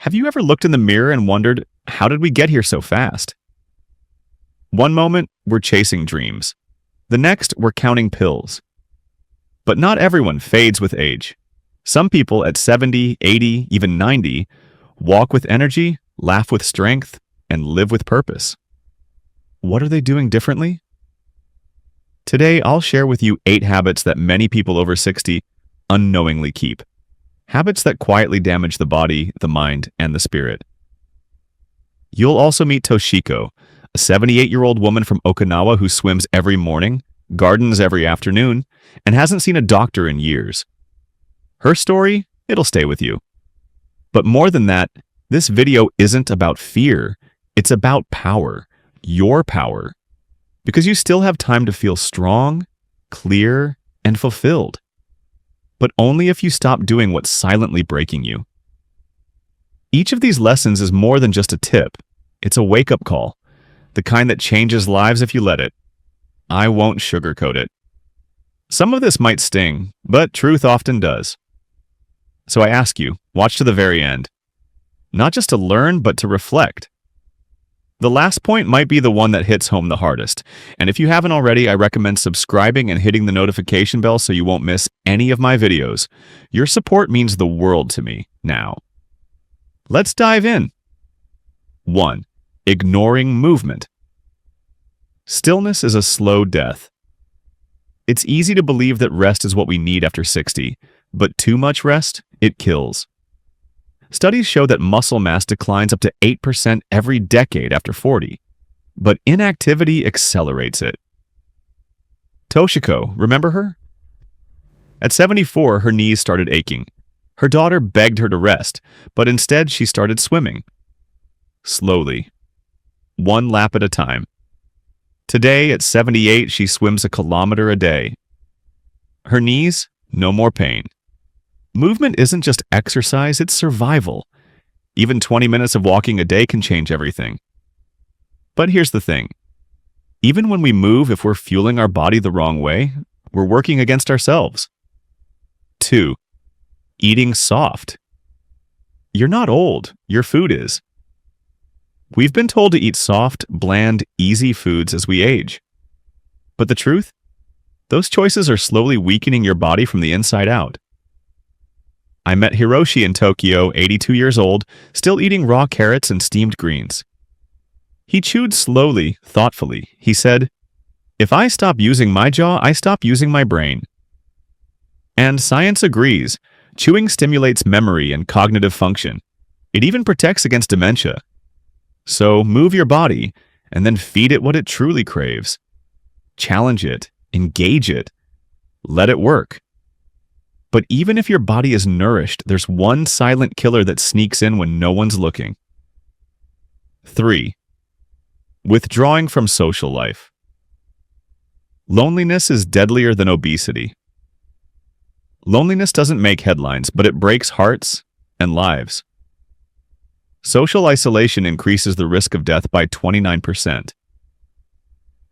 Have you ever looked in the mirror and wondered, how did we get here so fast? One moment, we're chasing dreams. The next, we're counting pills. But not everyone fades with age. Some people at 70, 80, even 90 walk with energy, laugh with strength, and live with purpose. What are they doing differently? Today, I'll share with you 8 habits that many people over 60 unknowingly keep. Habits that quietly damage the body, the mind, and the spirit. You'll also meet Toshiko, a 78-year-old woman from Okinawa who swims every morning, gardens every afternoon, and hasn't seen a doctor in years. Her story, it'll stay with you. But more than that, this video isn't about fear. It's about power, your power. Because you still have time to feel strong, clear, and fulfilled. But only if you stop doing what's silently breaking you. Each of these lessons is more than just a tip. It's a wake-up call, the kind that changes lives if you let it. I won't sugarcoat it. Some of this might sting, but truth often does. So I ask you, watch to the very end. Not just to learn, but to reflect. The last point might be the one that hits home the hardest, and if you haven't already, I recommend subscribing and hitting the notification bell so you won't miss any of my videos. Your support means the world to me now. Let's dive in. 1. Ignoring movement. Stillness is a slow death. It's easy to believe that rest is what we need after 60, but too much rest, it kills. Studies show that muscle mass declines up to 8% every decade after 40, but inactivity accelerates it. Toshiko, remember her? At 74, her knees started aching. Her daughter begged her to rest, but instead she started swimming. Slowly. 1 lap at a time. Today, at 78, she swims a kilometer a day. Her knees, no more pain. Movement isn't just exercise, it's survival. Even 20 minutes of walking a day can change everything. But here's the thing. Even when we move, if we're fueling our body the wrong way, we're working against ourselves. 2. Eating soft. You're not old, your food is. We've been told to eat soft, bland, easy foods as we age. But the truth? Those choices are slowly weakening your body from the inside out. I met Hiroshi in Tokyo, 82 years old, still eating raw carrots and steamed greens. He chewed slowly, thoughtfully. He said, "If I stop using my jaw, I stop using my brain." And science agrees. Chewing stimulates memory and cognitive function. It even protects against dementia. So move your body, and then feed it what it truly craves. Challenge it, engage it, let it work. But even if your body is nourished, there's one silent killer that sneaks in when no one's looking. 3. Withdrawing from social life. Loneliness is deadlier than obesity. Loneliness doesn't make headlines, but it breaks hearts and lives. Social isolation increases the risk of death by 29%.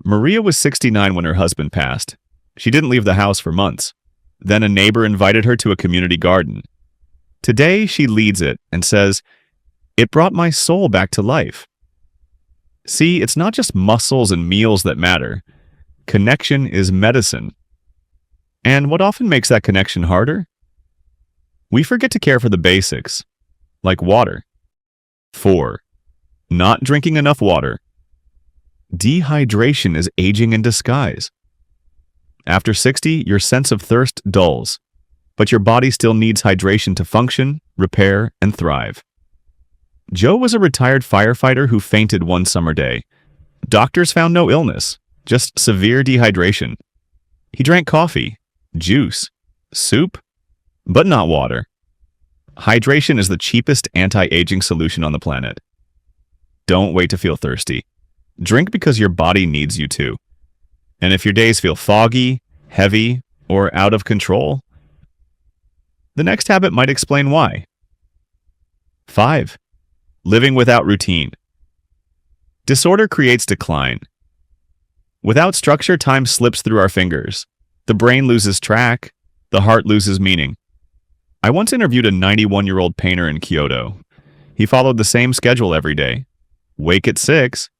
Maria was 69 when her husband passed. She didn't leave the house for months. Then a neighbor invited her to a community garden. Today, she leads it and says, "It brought my soul back to life." See, it's not just muscles and meals that matter. Connection is medicine. And what often makes that connection harder? We forget to care for the basics, like water. 4. Not drinking enough water. Dehydration is aging in disguise. After 60, your sense of thirst dulls, but your body still needs hydration to function, repair, and thrive. Joe was a retired firefighter who fainted one summer day. Doctors found no illness, just severe dehydration. He drank coffee, juice, soup, but not water. Hydration is the cheapest anti-aging solution on the planet. Don't wait to feel thirsty. Drink because your body needs you to. And if your days feel foggy, heavy, or out of control, the next habit might explain why. 5. Living without routine. Disorder creates decline. Without structure, time slips through our fingers. The brain loses track, the heart loses meaning. I once interviewed a 91-year-old painter in Kyoto. He followed the same schedule every day. Wake at 6,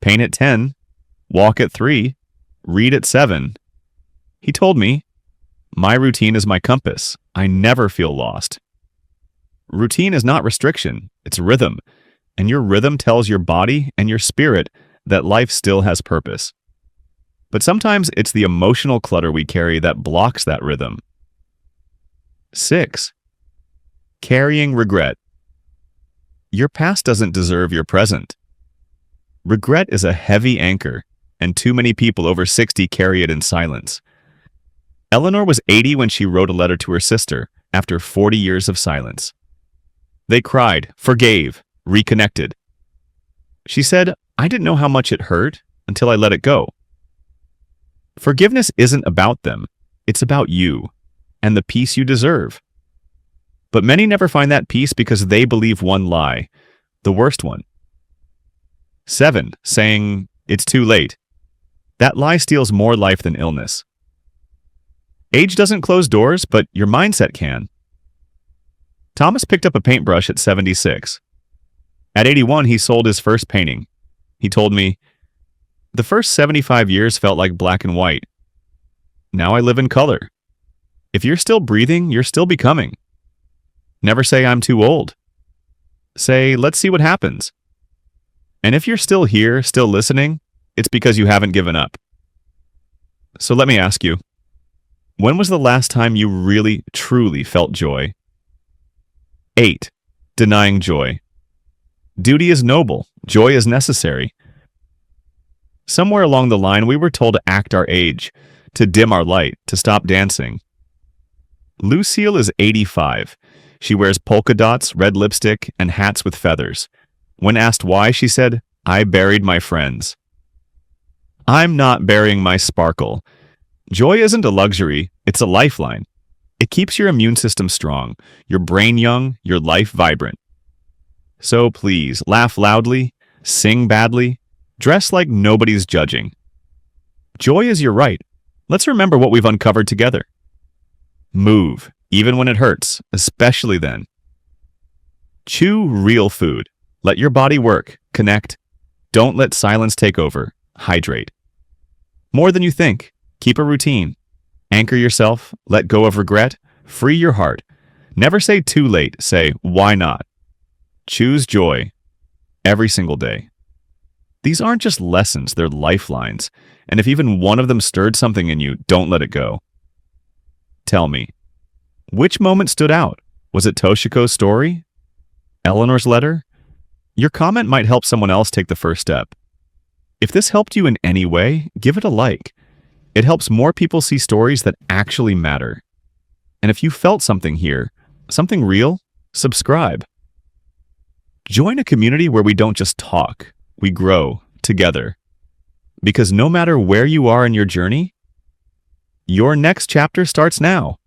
paint at 10, walk at 3, read at 7. He told me, "My routine is my compass. I never feel lost." Routine is not restriction, it's rhythm, and your rhythm tells your body and your spirit that life still has purpose. But sometimes it's the emotional clutter we carry that blocks that rhythm. 6. Carrying regret. Your past doesn't deserve your present. Regret is a heavy anchor, and too many people over 60 carry it in silence. Eleanor was 80 when she wrote a letter to her sister after 40 years of silence. They cried, forgave, reconnected. She said, "I didn't know how much it hurt until I let it go." Forgiveness isn't about them, it's about you and the peace you deserve. But many never find that peace because they believe one lie, the worst one. 7. Saying, "It's too late." That lie steals more life than illness. Age doesn't close doors, but your mindset can. Thomas picked up a paintbrush at 76. At 81, he sold his first painting. He told me, "The first 75 years felt like black and white. Now I live in color." If you're still breathing, you're still becoming. Never say, "I'm too old." Say, "Let's see what happens." And if you're still here, still listening, it's because you haven't given up. So let me ask you, when was the last time you really, truly felt joy? 8. Denying joy. Duty is noble. Joy is necessary. Somewhere along the line, we were told to act our age, to dim our light, to stop dancing. Lucille is 85. She wears polka dots, red lipstick, and hats with feathers. When asked why, she said, "I buried my friends." I'm not burying my sparkle. Joy isn't a luxury, it's a lifeline. It keeps your immune system strong, your brain young, your life vibrant. So please, laugh loudly, sing badly, dress like nobody's judging. Joy is your right. Let's remember what we've uncovered together. Move, even when it hurts, especially then. Chew real food. Let your body work, connect. Don't let silence take over. Hydrate. More than you think. Keep a routine. Anchor yourself, let go of regret, free your heart. Never say too late, say why not. Choose joy every single day. These aren't just lessons, they're lifelines. And if even one of them stirred something in you, don't let it go. Tell me, which moment stood out? Was it Toshiko's story? Eleanor's letter? Your comment might help someone else take the first step. If this helped you in any way, give it a like. It helps more people see stories that actually matter. And if you felt something here, something real, subscribe. Join a community where we don't just talk, we grow together. Because no matter where you are in your journey, your next chapter starts now.